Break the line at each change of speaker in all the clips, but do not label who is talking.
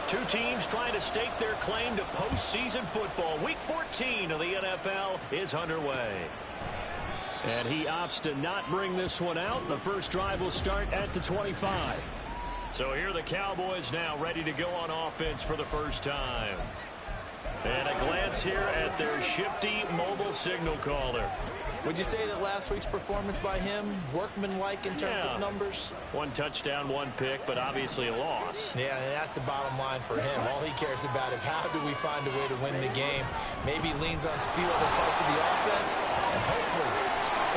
Two teams trying to stake their claim to postseason football. Week 14 of the NFL is underway.
And he opts to not bring this one out. The first drive will start at the 25.
So here are the Cowboys now ready to go on offense for the first time. And a glance here at their shifty mobile signal caller.
Would you say that last week's performance by him, workmanlike in terms of numbers?
One touchdown, one pick, but obviously a loss.
Yeah, and that's the bottom line for him. All he cares about is how do we find a way to win the game. Maybe leans on a few other parts of the offense, and hopefully.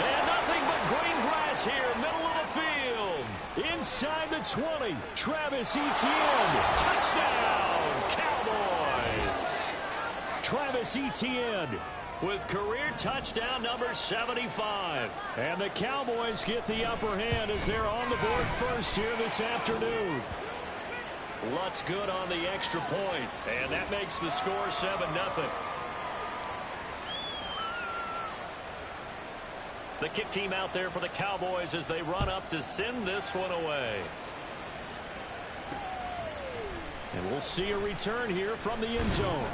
And nothing but green grass here, middle of the field.
Inside the 20, Travis Etienne. Touchdown, Cowboys. Travis Etienne with career touchdown number 75. And the Cowboys get the upper hand as they're on the board first here this afternoon.
Lutz good on the extra point, and that makes the score 7-0. The kick team out there for the Cowboys as they run up to send this one away.
And we'll see a return here from the end zone.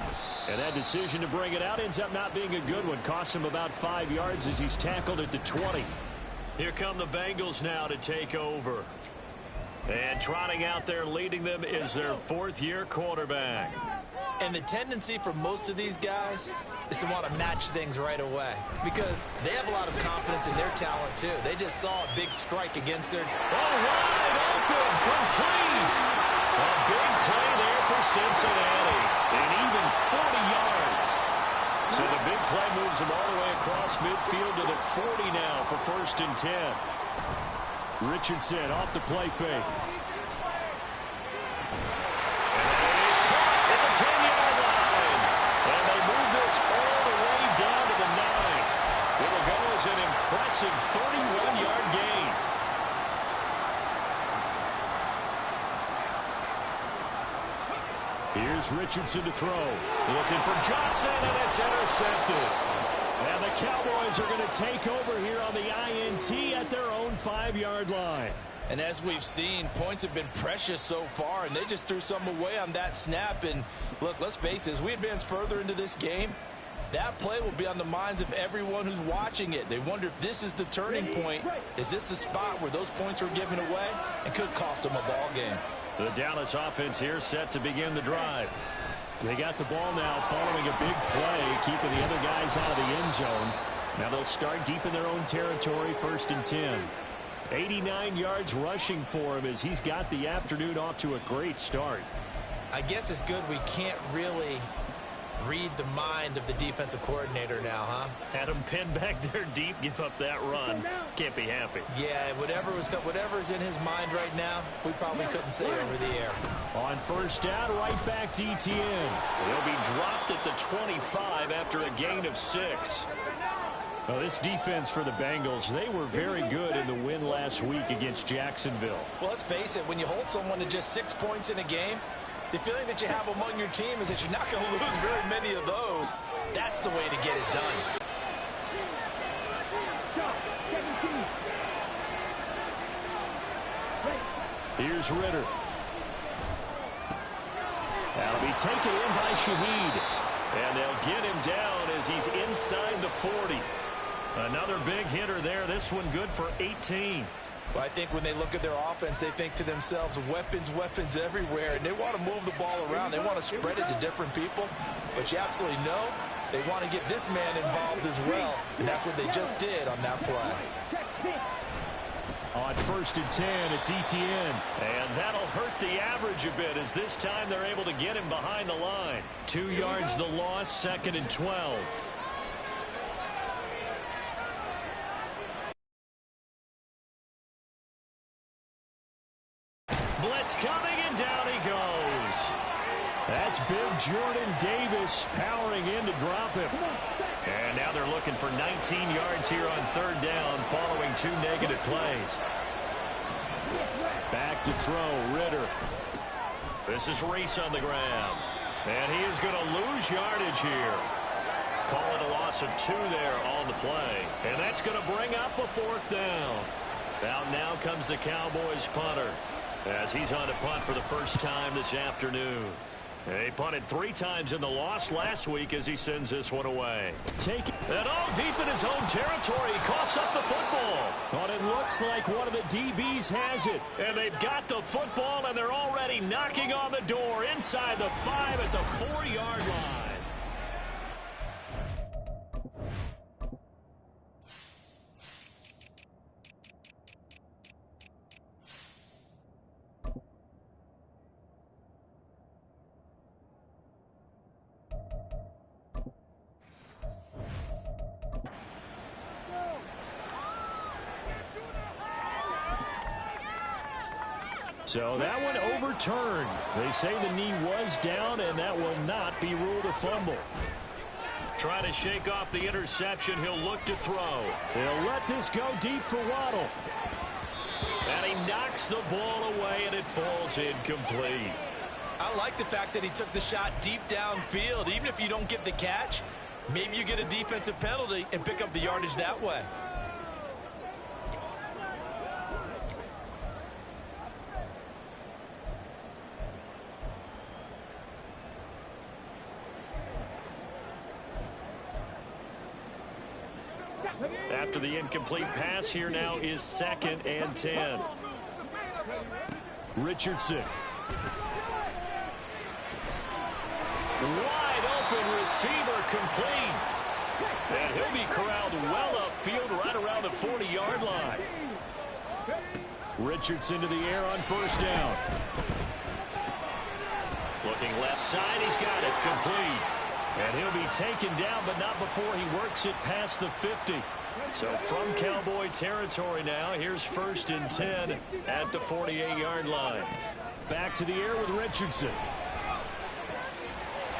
And that decision to bring it out ends up not being a good one. Costs him about 5 yards as he's tackled at the 20.
Here come the Bengals now to take over. And trotting out there leading them is their fourth-year quarterback.
And the tendency for most of these guys is to want to match things right away because they have a lot of confidence in their talent, too. They just saw a big strike against their...
Oh, wide open, complete. A big play there for Cincinnati. And even 40 yards. So the big play moves them all the way across midfield to the 40 now for 1st and 10.
Richardson off the play fake.
An impressive 31-yard gain.
Here's Richardson to throw.
Looking for Johnson, and it's intercepted.
And the Cowboys are going to take over here on the INT at their own 5-yard line.
And as we've seen, points have been precious so far, and they just threw some away on that snap. And look, let's face it, as we advance further into this game, that play will be on the minds of everyone who's watching it. They wonder if this is the turning point. Is this the spot where those points are given away and could cost them a ball game?
The Dallas offense here set to begin the drive.
They got the ball now following a big play, keeping the other guys out of the end zone. Now they'll start deep in their own territory, 1st and 10. 89 yards rushing for him as he's got the afternoon off to a great start.
I guess it's good we can't really read the mind of the defensive coordinator now, huh?
Had him pinned back there deep, give up that run. Can't be happy.
Yeah, whatever's in his mind right now, we probably couldn't say over the air.
On 1st down, right back to Etienne.
He'll be dropped at the 25 after a gain of 6.
Well, this defense for the Bengals, they were very good in the win last week against Jacksonville.
Well, let's face it, when you hold someone to just 6 points in a game, the feeling that you have among your team is that you're not going to lose very many of those. That's the way to get it done.
Here's Ritter. That'll be taken in by Shaheed.
And they'll get him down as he's inside the 40. Another big hitter there. This one good for 18.
Well, I think when they look at their offense, they think to themselves, weapons, weapons everywhere. And they want to move the ball around. They want to spread it to different people. But you absolutely know they want to get this man involved as well. And that's what they just did on that play.
On 1st and 10, it's Etienne.
And that'll hurt the average a bit as this time they're able to get him behind the line. 2 yards the loss, 2nd and 12. Blitz coming, and down he goes.
That's big Jordan Davis powering in to drop him.
And now they're looking for 19 yards here on 3rd down following 2 negative plays.
Back to throw, Ritter.
This is Reese on the ground. And he is going to lose yardage here. Call it a loss of 2 there on the play. And that's going to bring up a 4th down. Out now comes the Cowboys punter.
as he's on to punt for the first time this afternoon. He punted 3 times in the loss last week as he sends this one away. Take it. And all deep in his own territory. He coughs up the football. But it looks like one of the DBs has it. And they've got the football, and they're already knocking on the door inside the 5 at the 4-yard line. So that one overturned. They say the knee was down, and that will not be ruled a fumble. Trying to shake off the interception. He'll look to throw. He'll let this go deep for Waddle. And he knocks the ball away, and it falls incomplete.
I like the fact that he took the shot deep downfield. Even if you don't get the catch, maybe you get a defensive penalty and pick up the yardage that way.
After the incomplete pass, here now is 2nd and 10. Richardson. Wide open receiver complete. And he'll be corralled well upfield right around the 40-yard line. Richardson to the air on 1st down. Looking left side, he's got it complete. And he'll be taken down, but not before he works it past the 50. So from Cowboy territory now, here's 1st and 10 at the 48-yard line. Back to the air with Richardson.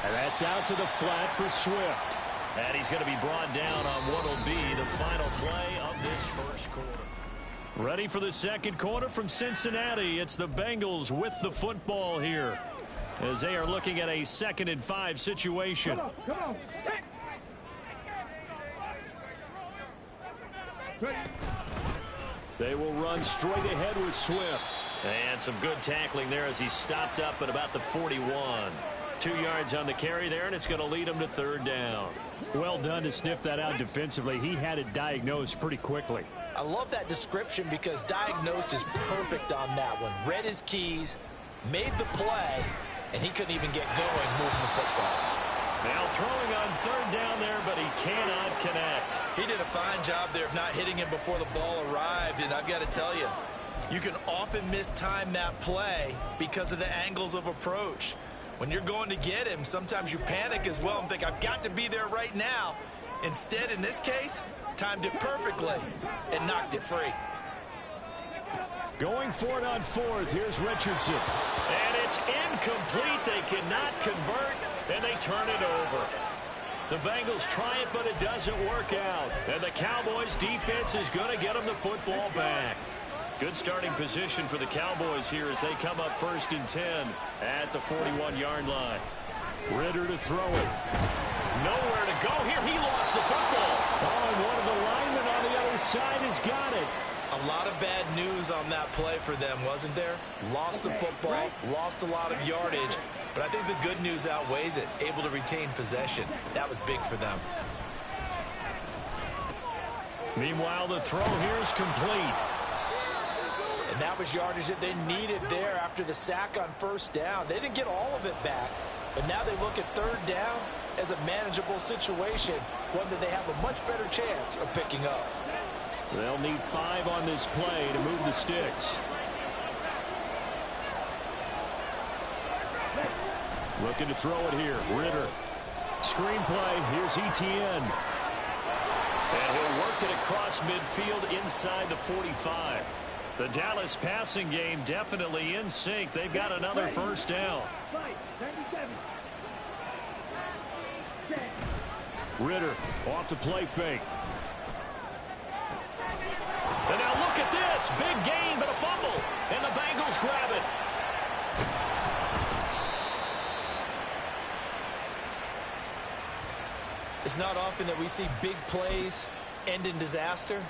And that's out to the flat for Swift. And he's going to be brought down on what will be the final play of this first quarter. Ready for the second quarter from Cincinnati. It's the Bengals with the football here, as they are looking at a 2nd and 5 situation.
Come on.
They will run straight ahead with Swift. And some good tackling there as he stopped up at about the 41. 2 yards on the carry there, and it's going to lead him to 3rd down. Well done to sniff that out defensively. He had it diagnosed pretty quickly.
I love that description because diagnosed is perfect on that one. Read his keys, made the play, and he couldn't even get going moving the football.
Now throwing on 3rd down there, but he cannot connect.
He did a fine job there of not hitting him before the ball arrived, and I've got to tell you, you can often mistime that play because of the angles of approach. When you're going to get him, sometimes you panic as well and think, I've got to be there right now. Instead, in this case, timed it perfectly and knocked it free.
Going for it on 4th, here's Richardson. And it's incomplete. They cannot convert, and they turn it over. The Bengals try it, but it doesn't work out. And the Cowboys defense is going to get them the football back. Good starting position for the Cowboys here as they come up 1st and 10 at the 41-yard line. Ritter to throw it. Nowhere to go here. He lost the football. Oh, and one of the linemen on the other side has got it.
A lot of bad news on that play for them, wasn't there? Lost the football, lost a lot of yardage, but I think the good news outweighs it. Able to retain possession. That was big for them.
Meanwhile, the throw here is complete.
And that was yardage that they needed there after the sack on 1st down. They didn't get all of it back, but now they look at 3rd down as a manageable situation, one that they have a much better chance of picking up.
They'll need 5 on this play to move the sticks. Looking to throw it here. Ritter. Screen play. Here's Etienne. And he'll work it across midfield inside the 45. The Dallas passing game definitely in sync. They've got another 1st down. Ritter off the play fake. And now look at this. Big gain, but a fumble. And the Bengals grab it.
It's not often that we see big plays end in disaster,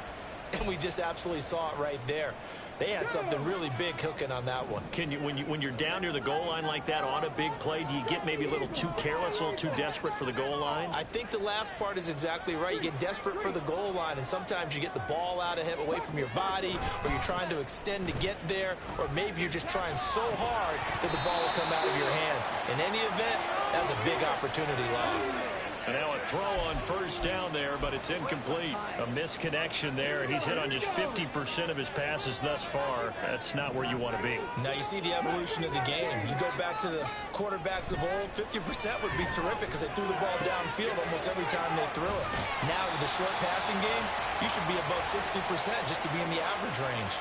and we just absolutely saw it right there. They had something really big cooking on that one.
Can you, when you're down near the goal line like that on a big play, do you get maybe a little too careless, a little too desperate for the goal line?
I think the last part is exactly right. You get desperate for the goal line, and sometimes you get the ball out ahead, away from your body, or you're trying to extend to get there, or maybe you're just trying so hard that the ball will come out of your hands. In any event, that's a big opportunity lost.
And now a throw on first down there, but it's incomplete. A misconnection there. He's hit on just 50% of his passes thus far. That's not where you want to be.
Now you see the evolution of the game. You go back to the quarterbacks of old, 50% would be terrific because they threw the ball downfield almost every time they threw it. Now with the short passing game, you should be above 60% just to be in the average range.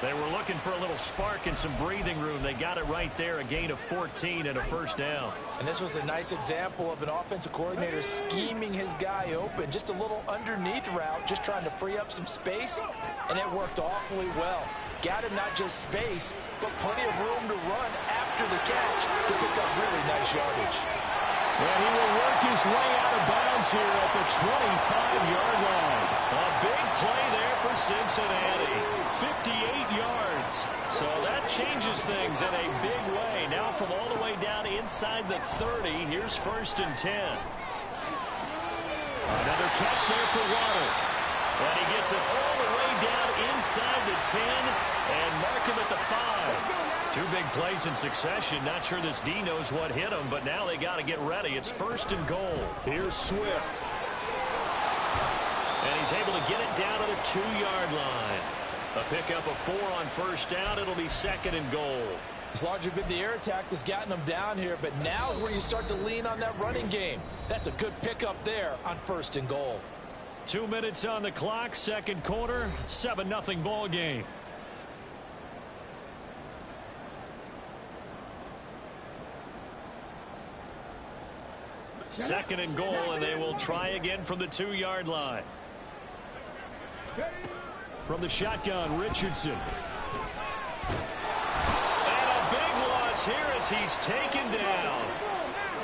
They were looking for a little spark and some breathing room. They got it right there, a gain of 14 and a first down.
And this was a nice example of an offensive coordinator scheming his guy open. Just a little underneath route, just trying to free up some space, and it worked awfully well. Got him not just space, but plenty of room to run after the catch to pick up really nice yardage.
Well, he will work his way out of bounds here at the 25-yard line. A big play there for Cincinnati. 58 yards. So that changes things in a big way. Now from all the way down inside the 30, here's 1st and 10. Another catch there for Waddle. And he gets it all the way down inside the 10 and mark him at the 5. Two big plays in succession. Not sure this D knows what hit him, but now they got to get ready. It's 1st and goal. Here's Swift. And he's able to get it down to the 2-yard line. A pickup of 4 on first down. It'll be 2nd and goal.
It's largely been the air attack that's gotten them down here, but now is where you start to lean on that running game. That's a good pickup there on 1st and goal.
2 minutes on the clock, second quarter, 7-0 ball game. Second and goal, and they will try again from the 2-yard line. From the shotgun, Richardson. And a big loss here as he's taken down.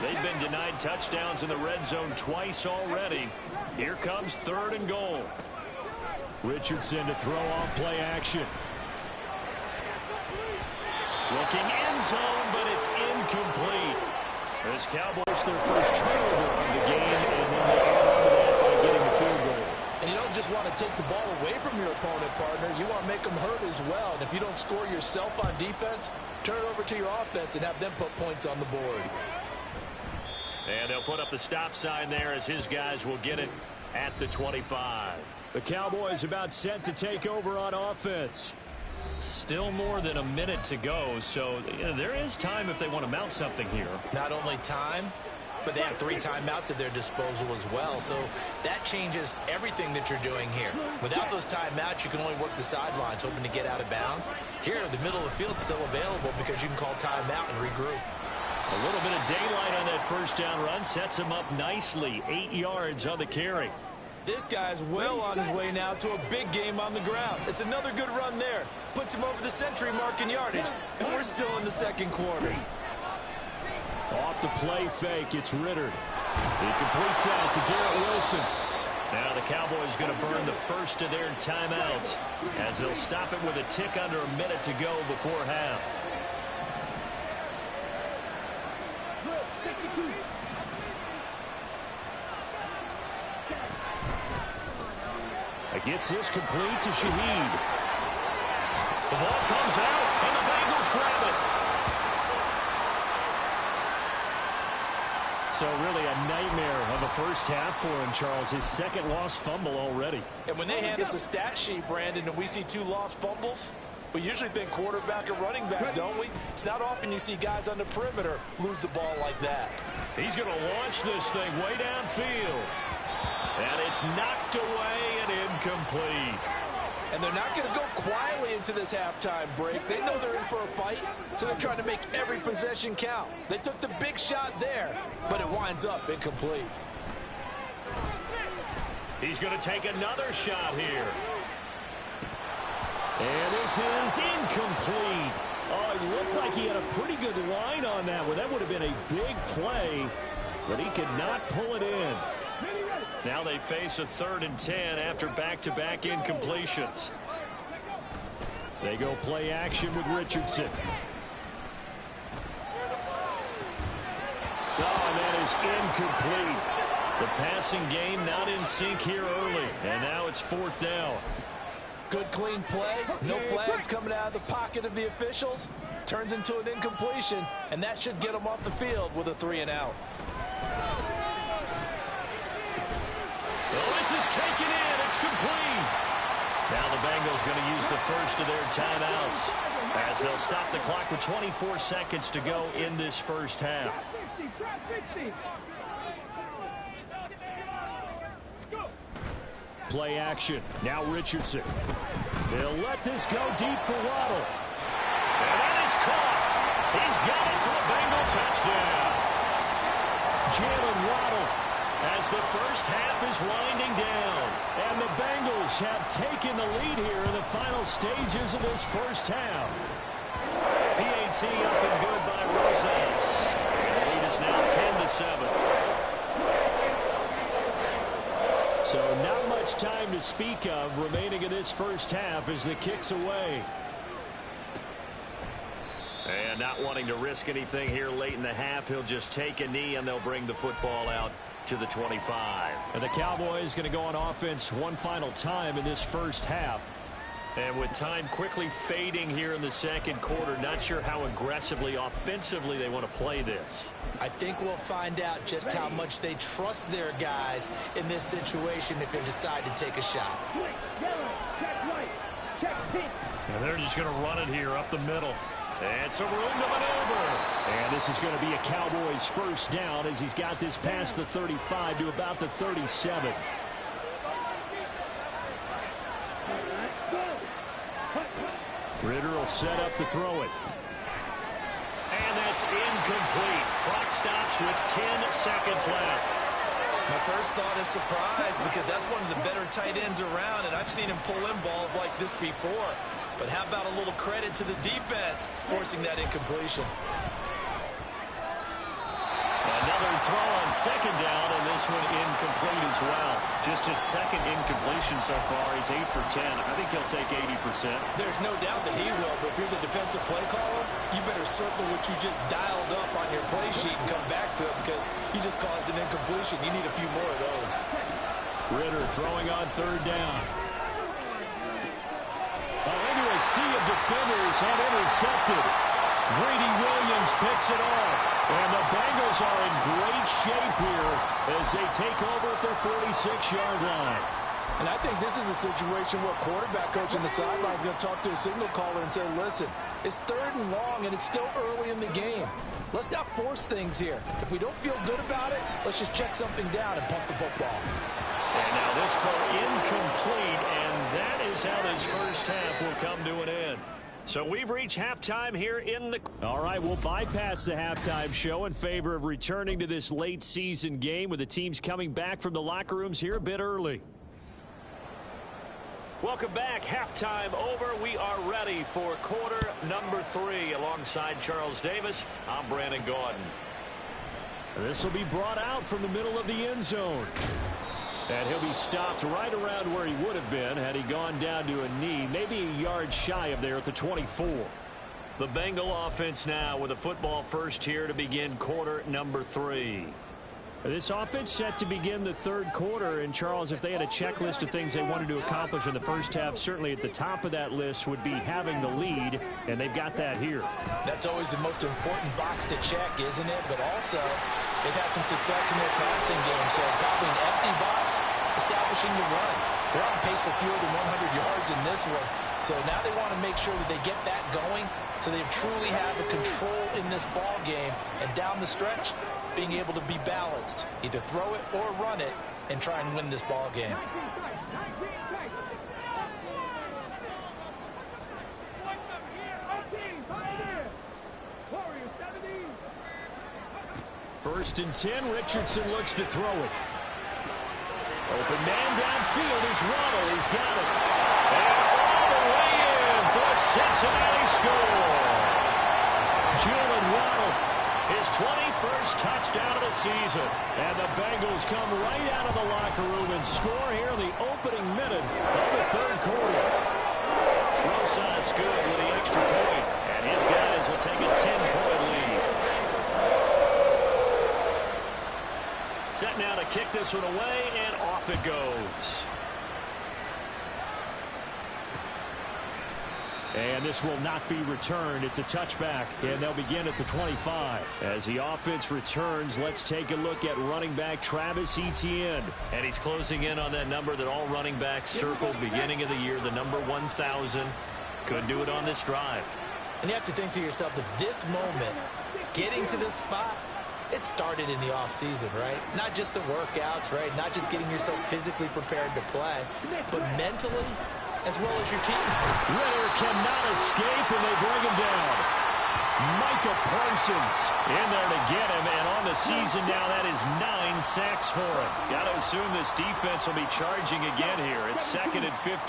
They've been denied touchdowns in the red zone twice already. Here comes 3rd and goal. Richardson to throw off play action. Looking end zone, but it's incomplete. As Cowboys their first turnover of the game, and then they add on to that by getting the field goal.
And you don't just want to take the ball away from your opponent, partner. You want to make them hurt as well. And if you don't score yourself on defense, turn it over to your offense and have them put points on the board.
And they'll put up the stop sign there as his guys will get it at the 25. The Cowboys about set to take over on offense. Still more than a minute to go, so there is time if they want to mount something here.
Not only time, but they have 3 timeouts at their disposal as well, so that changes everything that you're doing here. Without those timeouts, you can only work the sidelines, hoping to get out of bounds. Here, the middle of the field is still available because you can call timeout and regroup.
A little bit of daylight on that first down run sets him up nicely. 8 yards on the carry.
This guy's well on his way now to a big game on the ground. It's another good run there. Puts him over the century mark in yardage, and we're still in the second quarter.
Off the play fake, it's Ritter. He completes that to Garrett Wilson. Now the Cowboys going to burn the first of their timeouts as they'll stop it with a tick under a minute to go before half. Gets this complete to Shaheed. The ball comes out, and the Bengals grab it. So really a nightmare of a first half for him, Charles. His second lost fumble already.
And when they hand us a stat sheet, Brandon, and we see 2 lost fumbles, we usually think quarterback or running back, don't we? It's not often you see guys on the perimeter lose the ball like that.
He's going to launch this thing way downfield. And it's knocked away and incomplete.
And they're not going to go quietly into this halftime break. They know they're in for a fight, so they're trying to make every possession count. They took the big shot there, but it winds up incomplete.
He's going to take another shot here. And this is incomplete. Oh, it looked like he had a pretty good line on that one. That would have been a big play, but he could not pull it in. Now they face a 3rd and 10 after back-to-back incompletions. They go play action with Richardson. Oh, and that is incomplete. The passing game not in sync here early, and now it's 4th down.
Good clean play. No flags coming out of the pocket of the officials. Turns into an incompletion, and that should get them off the field with a 3-and-out.
Well, this is taken in. It's complete. Now the Bengals going to use the first of their timeouts as they'll stop the clock with 24 seconds to go in this first half. Play action. Now Richardson. They'll let this go deep for Waddle. And that is caught. He's got it for a Bengal touchdown. Jalen Waddle as the first half is winding down. And the Bengals have taken the lead here in the final stages of this first half. PAT up and good by Rosas. The lead is now 10-7. So not much time to speak of remaining in this first half as the kick's away. And not wanting to risk anything here late in the half, he'll just take a knee and they'll bring the football out to the 25. And the Cowboys going to go on offense one final time in this first half. And with time quickly fading here in the second quarter, not sure how aggressively, offensively they want to play this.
I think we'll find out just how much they trust their guys in this situation if they decide to take a shot.
And they're just going to run it here up the middle. And some room to maneuver. And this is going to be a Cowboys first down as he's got this past the 35 to about the 37. Ritter will set up to throw it. And that's incomplete. Clock stops with 10 seconds left.
My first thought is surprise because that's one of the better tight ends around, and I've seen him pull in balls like this before. But how about a little credit to the defense forcing that incompletion?
Another throw on second down, and this one incomplete as well.
Just his second incompletion so far. He's 8 for 10. I think he'll take 80%.
There's no doubt that he will, but if you're the defensive play caller, you better circle what you just dialed up on your play sheet and come back to it because you just caused an incompletion. You need a few more of those.
Ritter throwing on third down. Into a sea of defenders and intercepted. Grady Williams picks it off. And the Bengals are in great shape here as they take over at their 46-yard line.
And I think this is a situation where quarterback coach on the sideline is going to talk to a signal caller and say, listen, it's 3rd and long and it's still early in the game. Let's not force things here. If we don't feel good about it, let's just check something down and pump the football.
And now this throw incomplete, and that is how this first half will come to an end. So we've reached halftime here in the... All right, we'll bypass the halftime show in favor of returning to this late season game with the teams coming back from the locker rooms here a bit early. Welcome back. Halftime over. We are ready for quarter number 3 alongside Charles Davis. I'm Brandon Gaudin. This will be brought out from the middle of the end zone. And he'll be stopped right around where he would have been had he gone down to a knee, maybe a yard shy of there at the 24. The Bengal offense now with a football first here to begin quarter number 3. This offense set to begin the third quarter, and Charles, if they had a checklist of things they wanted to accomplish in the first half, certainly at the top of that list would be having the lead, and they've got that here.
That's always the most important box to check, isn't it? But also, they've had some success in their passing game, so probably an empty box, establishing the run. They're on pace for fewer than 100 yards in this one, so now they want to make sure that they get that going so they truly have a control in this ball game, and down the stretch, being able to be balanced, either throw it or run it, and try and win this ball game.
First and 10, Richardson looks to throw it. Open man downfield is Waddle. He's got it. And all the way in for a Cincinnati score. Jalen Waddle, his 21st touchdown of the season. And the Bengals come right out of the locker room and score here in the opening minute of the third quarter. Rosas looks good with the extra point. And his guys will take a 10-point lead. Set now to kick this one away, and off it goes. And this will not be returned. It's a touchback, and they'll begin at the 25. As the offense returns, let's take a look at running back Travis Etienne. And he's closing in on that number that all running backs circled beginning of the year, the number 1,000. Could do it on this drive.
And you have to think to yourself that this moment, getting to this spot, it started in the offseason, right? Not just the workouts, right? Not just getting yourself physically prepared to play, but mentally as well as your team.
Ritter cannot escape, and they bring him down. Micah Parsons in there to get him, and on the season now, that is 9 sacks for him. Got to assume this defense will be charging again here. It's 2nd and 15.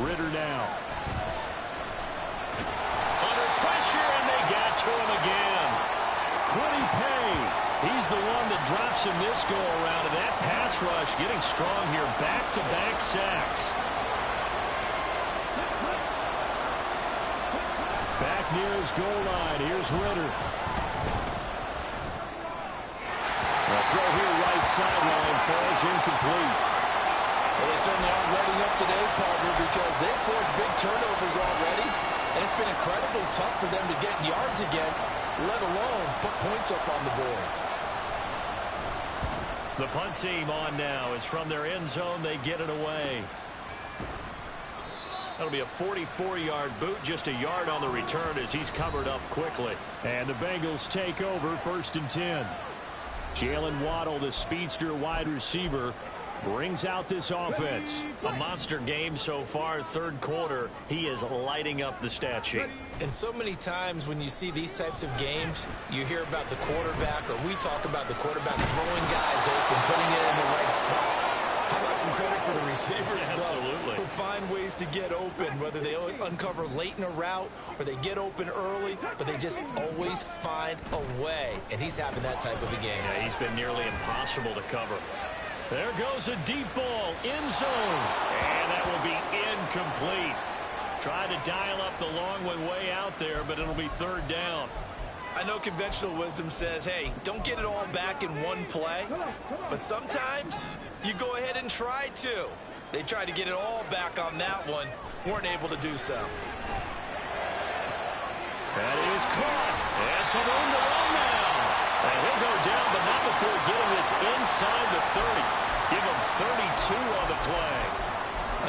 Ritter now. Under pressure, and they got to him again. Quiddy Pay. He's the one that drops him this go-around, and that pass rush getting strong here. Back-to-back sacks. Back near his goal line. Here's Ritter. A throw here right sideline falls incomplete.
Well, they certainly aren't letting up today, partner, because they've forced big turnovers already, and it's been incredibly tough for them to get yards against, let alone put points up on the board.
The punt team on now is from their end zone. They get it away. That'll be a 44-yard boot, just a yard on the return as he's covered up quickly. And the Bengals take over 1st and 10. Jalen Waddle, the speedster wide receiver, brings out this offense. A monster game so far, 3rd quarter. He is lighting up the stat sheet.
And so many times when you see these types of games, you hear about the quarterback, or we talk about the quarterback throwing guys open, putting it in the right spot. How about some credit for the receivers,
Absolutely.
though, who find ways to get open, whether they uncover late in a route or they get open early, but they just always find a way. And he's having that type of a game.
Yeah, he's been nearly impossible to cover. There goes a deep ball, end zone, and that will be incomplete. Tried to dial up the long one way out there, but it'll be 3rd down.
I know conventional wisdom says, hey, don't get it all back in one play, but sometimes you go ahead and try to. They tried to get it all back on that one, weren't able to do so.
That is caught, and some room to run now. And he'll go down, but not before getting this inside the 30. Give him 32 on the play.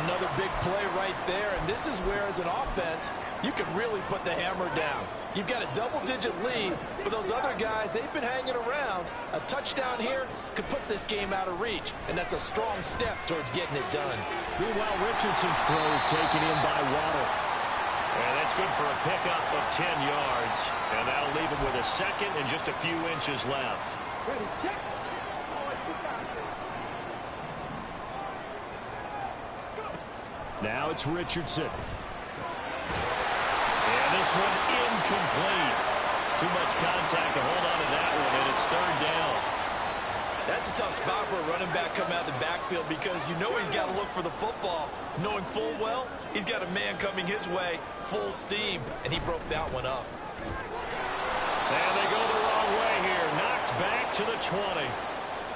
Another big play right there, and this is where, as an offense, you can really put the hammer down. You've got a double-digit lead, but those other guys, they've been hanging around. A touchdown here could put this game out of reach, and that's a strong step towards getting it done.
Meanwhile, Richardson's throw is taken in by Waddle. And that's good for a pickup of 10 yards. And that'll leave him with a 2nd and just a few inches left. Now it's Richardson. And this one incomplete. Too much contact to hold on to that one, and it's 3rd down.
That's a tough spot for a running back coming out of the backfield because you know he's got to look for the football, knowing full well he's got a man coming his way full steam, and he broke that one up.
And they go the wrong way here. Knocked back to the 20.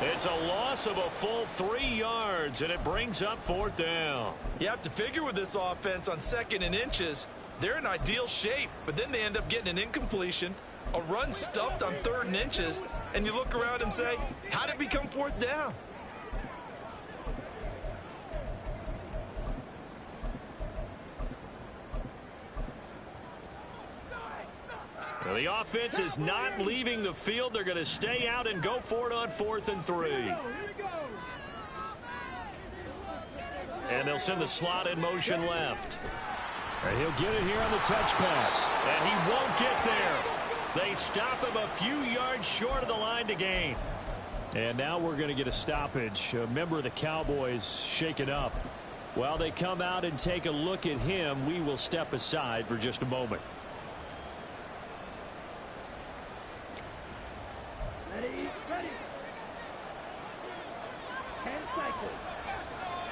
It's a loss of a full 3 yards, and it brings up 4th down.
You have to figure with this offense on 2nd and inches, they're in ideal shape, but then they end up getting an incompletion, a run stuffed on 3rd and inches, and you look around and say, how did it become 4th down?
Well, the offense is not leaving the field. They're going to stay out and go for it on 4th and 3. And they'll send the slot in motion left. And he'll get it here on the touch pass. And he won't get there. They stop him a few yards short of the line to gain. And now we're going to get a stoppage. A member of the Cowboys shaken up. While they come out and take a look at him, we will step aside for just a moment.
10 cycles.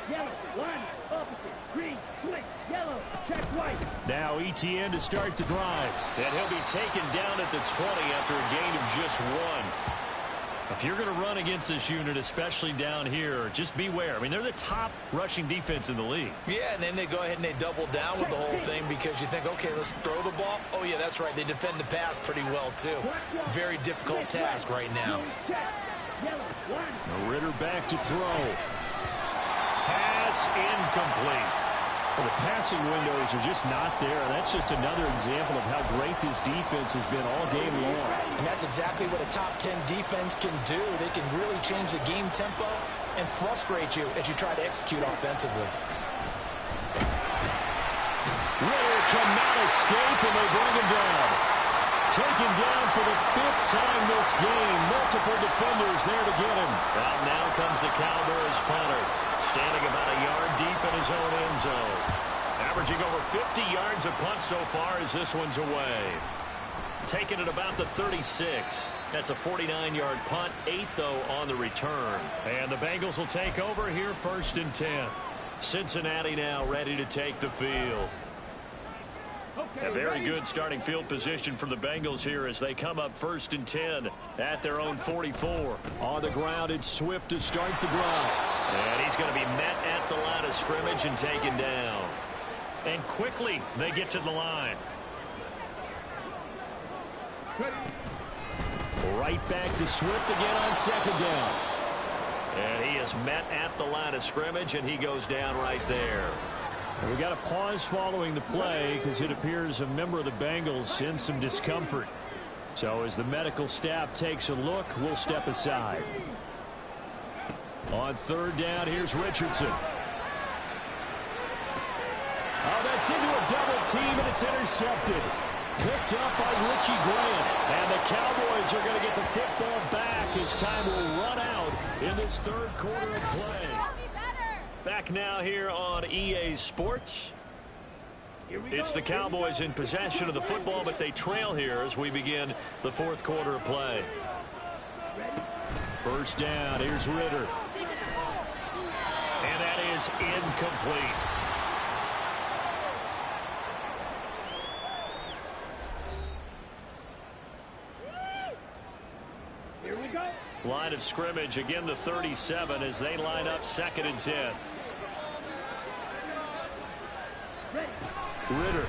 Yellow, one, opposite, green, switch, yellow, check white.
Now ETN to start the drive.
And he'll be taken down at the 20 after a gain of just 1.
If you're going to run against this unit, especially down here, just beware. I mean, they're the top rushing defense in the league.
Yeah, and then they go ahead and they double down with the whole thing because you think, okay, let's throw the ball. Oh, yeah, that's right. They defend the pass pretty well, too. Very difficult task right now.
Ritter back to throw. Pass incomplete. Well, the passing windows are just not there. That's just another example of how great this defense has been all game long.
And that's exactly what a top 10 defense can do. They can really change the game tempo and frustrate you as you try to execute offensively.
Ritter cannot escape, and they bring him down. Taken down for the 5th time this game. Multiple defenders there to get him.
Well, now comes the Cowboys punter, standing about a yard deep in his own end zone. Averaging over 50 yards a punt so far as this one's away. Taking it about the 36. That's a 49-yard punt, 8, though, on the return.
And the Bengals will take over here, 1st and 10.
Cincinnati now ready to take the field. A very good starting field position for the Bengals here as they come up 1st and 10 at their own 44.
On the ground, it's Swift to start the drive.
And he's going to be met at the line of scrimmage and taken down.
And quickly, they get to the line. Right back to Swift again on 2nd down.
And he is met at the line of scrimmage, and he goes down right there.
We got a pause following the play because it appears a member of the Bengals in some discomfort. So as the medical staff takes a look, we'll step aside. On 3rd down, here's Richardson. Oh, that's into a double team, and it's intercepted. Picked up by Richie Grant. And the Cowboys are going to get the football back as time will run out in this 3rd quarter of play.
Back now here on EA Sports. It's the Cowboys in possession of the football, but they trail here as we begin the 4th quarter of play.
1st down, here's Ritter.
And that is incomplete.
Here we go.
Line of scrimmage, again the 37 as they line up 2nd and 10.
Ritter.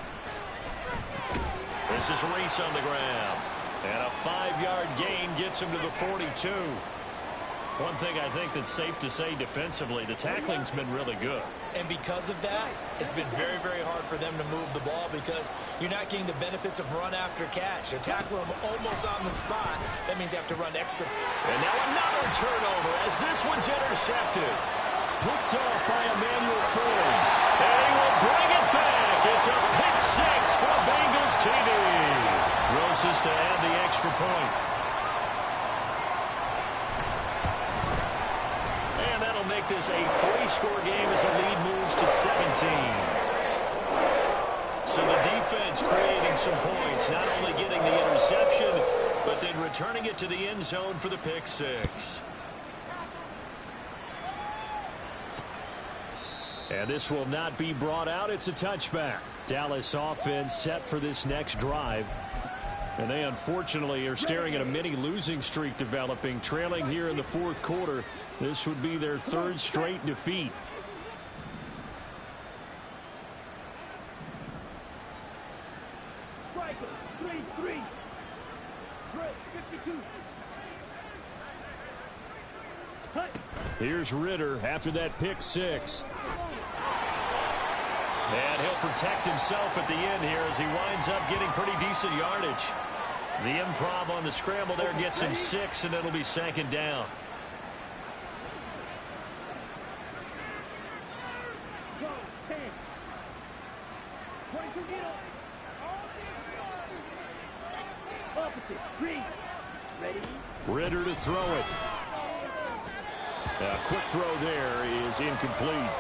This is Reese on the ground. And a 5-yard gain gets him to the 42.
One thing I think that's safe to say defensively, the tackling's been really good.
And because of that, it's been very, very hard for them to move the ball because you're not getting the benefits of run after catch. You tackle them almost on the spot. That means you have to run extra.
And now another turnover as this one's intercepted.
Picked off by Emmanuel Forbes.
And he will bring it back. It's a pick 6 for Bengals TV. Roses to add the extra point. And that'll make this a 3-score game as the lead moves to 17. So the defense creating some points, not only getting the interception, but then returning it to the end zone for the pick 6.
And this will not be brought out. It's a touchback. Dallas offense set for this next drive. And they unfortunately are staring at a mini losing streak developing, trailing here in the 4th quarter. This would be their 3rd straight defeat.
Striker, 3-3. 52.
Here's Ritter after that pick 6.
And he'll protect himself at the end here as he winds up getting pretty decent yardage. The improv on the scramble there gets him 6, and it'll be 2nd down.
Ritter to throw it. A quick throw there is incomplete.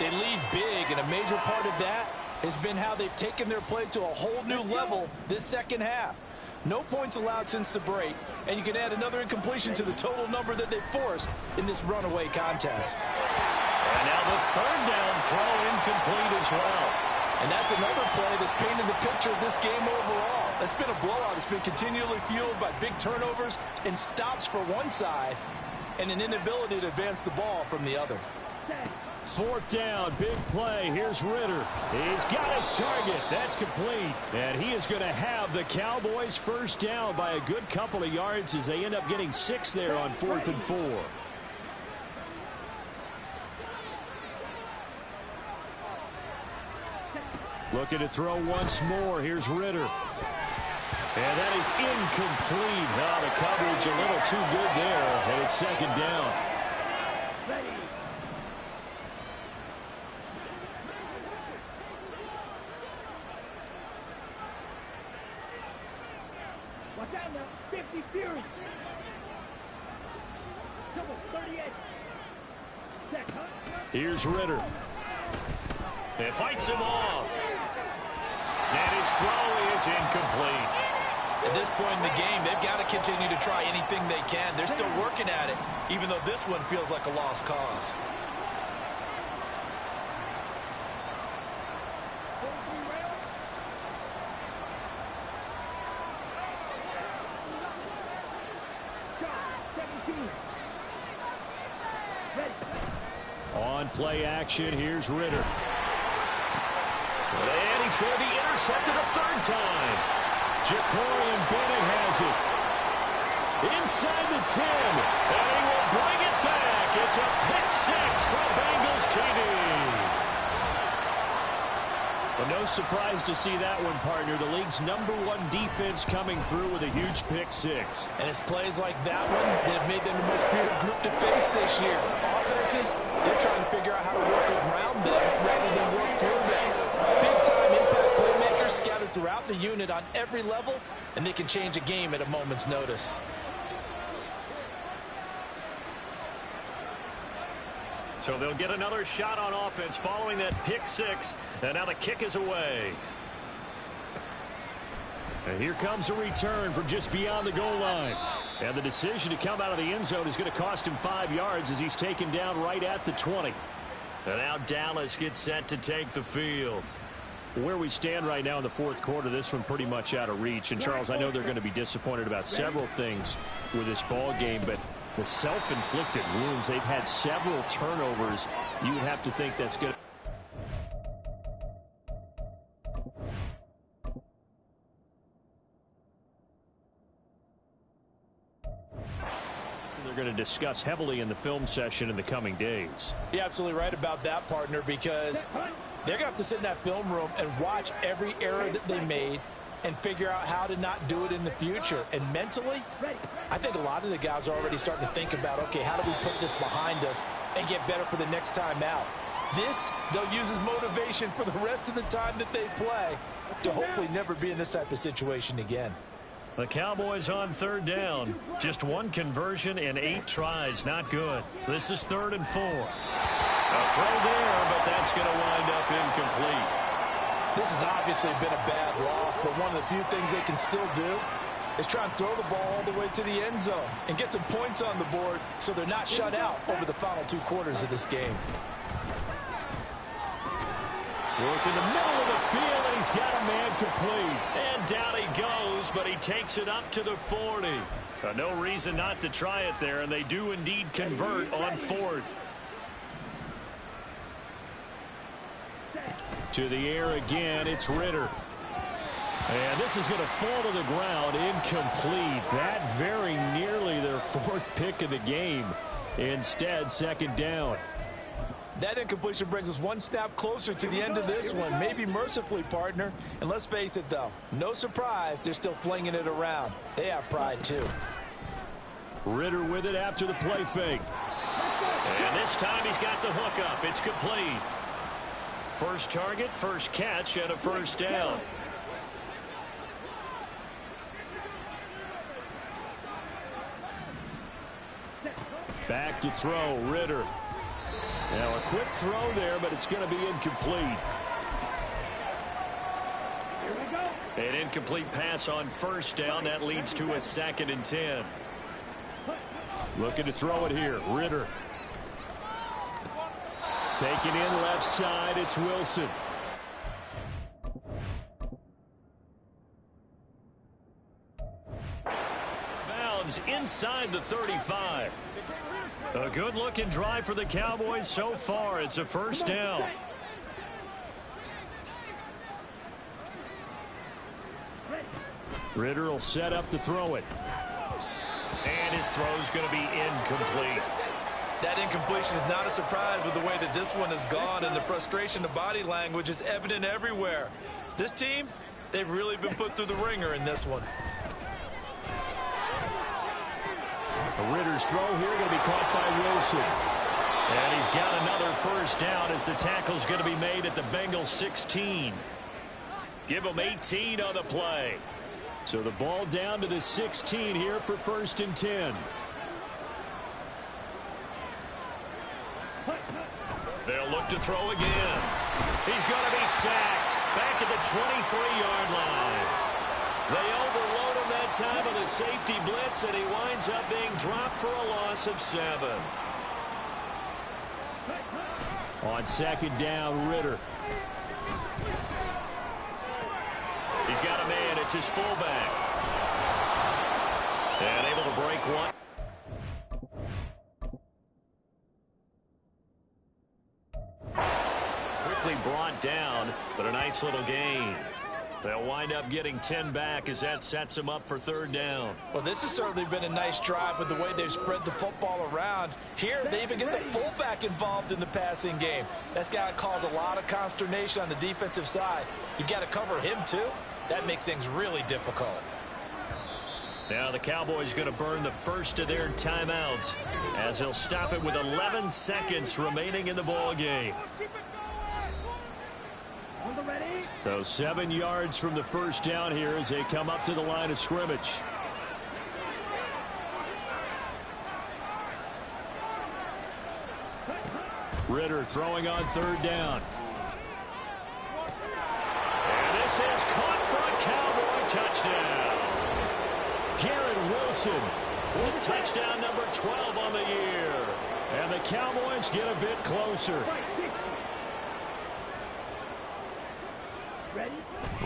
They lead big, and a major part of that has been how they've taken their play to a whole new level this 2nd half. No points allowed since the break, and you can add another incompletion to the total number that they forced in this runaway contest.
And now the third down throw incomplete as well.
And that's another play that's painted the picture of this game overall. It's been a blowout. It's been continually fueled by big turnovers and stops for one side and an inability to advance the ball from the other.
Fourth down, big play. Here's Ritter. He's got his target. That's complete. And he is going to have the Cowboys first down by a good couple of yards as they end up getting 6 there on 4th and 4. Looking to throw once more. Here's Ritter. And that is incomplete. Oh, the coverage a little too good there. And it's second down.
Watch out now. 50 Fury. Come on, 38. Check, huh?
Here's Ritter. It fights him off. And his throw is incomplete.
At this point in the game, they've got to continue to try anything they can. They're still working at it, even though this one feels like a lost cause.
On play action, here's Ritter. And he's going to be intercepted a third time. Jacorian Bennett has it. Inside the 10. And he will bring it back. It's a pick 6 from Bengals TV. Well, no surprise to see that one, partner. The league's #1 defense coming through with a huge pick 6.
And it's plays like that one that have made them the most feared group to face this year. Offenses, they're trying to figure out how to work around them rather than work through them. Big-time impact playmakers scattered throughout the unit on every level, and they can change a game at a moment's notice.
So they'll get another shot on offense following that pick 6. And now the kick is away. And here comes a return from just beyond the goal line. And the decision to come out of the end zone is going to cost him 5 yards as he's taken down right at the 20. And now Dallas gets set to take the field. Where we stand right now in the fourth quarter, this one pretty much out of reach. And, Charles, I know they're going to be disappointed about several things with this ball game, but the self-inflicted wounds, they've had several turnovers. You would have to think that's good. They're going to discuss heavily in the film session in the coming days.
You're absolutely right about that, partner, because they're going to have to sit in that film room and watch every error that they made and figure out how to not do it in the future. And mentally, I think a lot of the guys are already starting to think about, okay, how do we put this behind us and get better for the next time out? This, they'll use as motivation for the rest of the time that they play to hopefully never be in this type of situation again.
The Cowboys on third down. Just 1 conversion and 8 tries. Not good. This is 3rd and 4. A throw there, but that's going to wind up incomplete.
This has obviously been a bad loss, but one of the few things they can still do is try and throw the ball all the way to the end zone and get some points on the board so they're not shut out over the final 2 quarters of this game.
Work in the middle of the field, and he's got a man complete. And down he goes, but he takes it up to the 40. No reason not to try it there, and they do indeed convert on 4th. To the air again, it's Ritter. And this is going to fall to the ground, incomplete. That very nearly their 4th pick of the game. Instead, 2nd down.
That incompletion brings us 1 snap closer to the end of this one. Maybe mercifully, partner. And let's face it, though, no surprise, they're still flinging it around. They have pride, too.
Ritter with it after the play fake. And this time he's got the hook up. It's complete. First target, first catch, and a first down. Back to throw, Ritter. Now a quick throw there, but it's going to be incomplete.
Here we go.
And incomplete pass on first down. That leads to a 2nd and 10.
Looking to throw it here. Ritter. Taken in left side. It's Wilson.
Bounds inside the 35. A good-looking drive for the Cowboys so far. It's a first down.
Ritter will set up to throw it.
And his throw's going to be incomplete.
That incompletion is not a surprise with the way that this one has gone, and the frustration of body language is evident everywhere. This team, they've really been put through the ringer in this one.
Ritter's throw here going to be caught by Wilson.
And he's got another first down as the tackle's going to be made at the Bengals 16. Give them 18 on the play.
So the ball down to the 16 here for 1st and 10.
They'll look to throw again. He's going to be sacked back at the 23-yard line. They overload him that time with a safety blitz, and he winds up being dropped for a loss of 7.
On 2nd down, Ritter.
He's got a man. It's his fullback. And able to break one. Quickly brought down, but a nice little gain. They'll wind up getting 10 back as that sets them up for 3rd down.
Well, this has certainly been a nice drive with the way they've spread the football around. Here, they even get the fullback involved in the passing game. That's got to cause a lot of consternation on the defensive side. You've got to cover him, too. That makes things really difficult.
Now the Cowboys going to burn the first of their timeouts as they'll stop it with 11 seconds remaining in the ball game.
So 7 yards from the first down here as they come up to the line of scrimmage. Ritter throwing on 3rd down.
And this is caught for a Cowboy touchdown.
Garrett Wilson
with touchdown number 12 on the year.
And the Cowboys get a bit closer.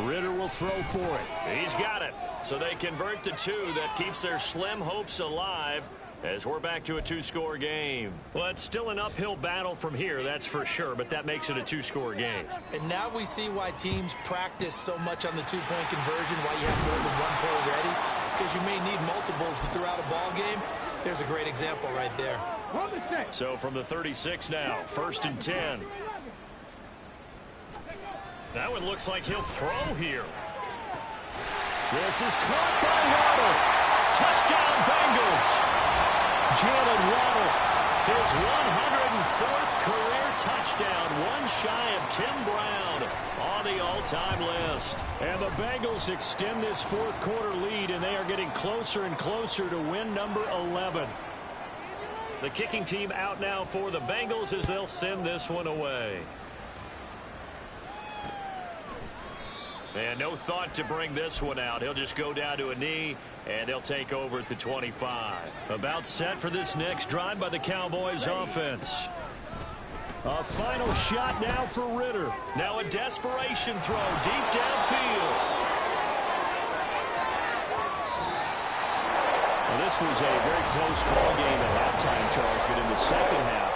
Ritter will throw for it.
He's got it. So they convert the 2. That keeps their slim hopes alive as we're back to a 2-score game. Well, it's still an uphill battle from here, that's for sure, but that makes it a 2-score game.
And now we see why teams practice so much on the 2-point conversion, why you have more than one play ready, because you may need multiples throughout a ball game. There's a great example right there.
So from the 36 now, 1st and 10. That one looks like he'll throw here.
This is caught by Waddle.
Touchdown Bengals.
Jalen Waddle.
His 104th career touchdown. One shy of Tim Brown on the all-time list.
And the Bengals extend this 4th quarter lead, and they are getting closer and closer to win number 11.
The kicking team out now for the Bengals as they'll send this one away. And no thought to bring this one out. He'll just go down to a knee, and they'll take over at the 25. About set for this next drive by the Cowboys offense.
A final shot now for Ritter.
Now a desperation throw deep downfield.
Well, this was a very close ball game at halftime, Charles, but in the second half,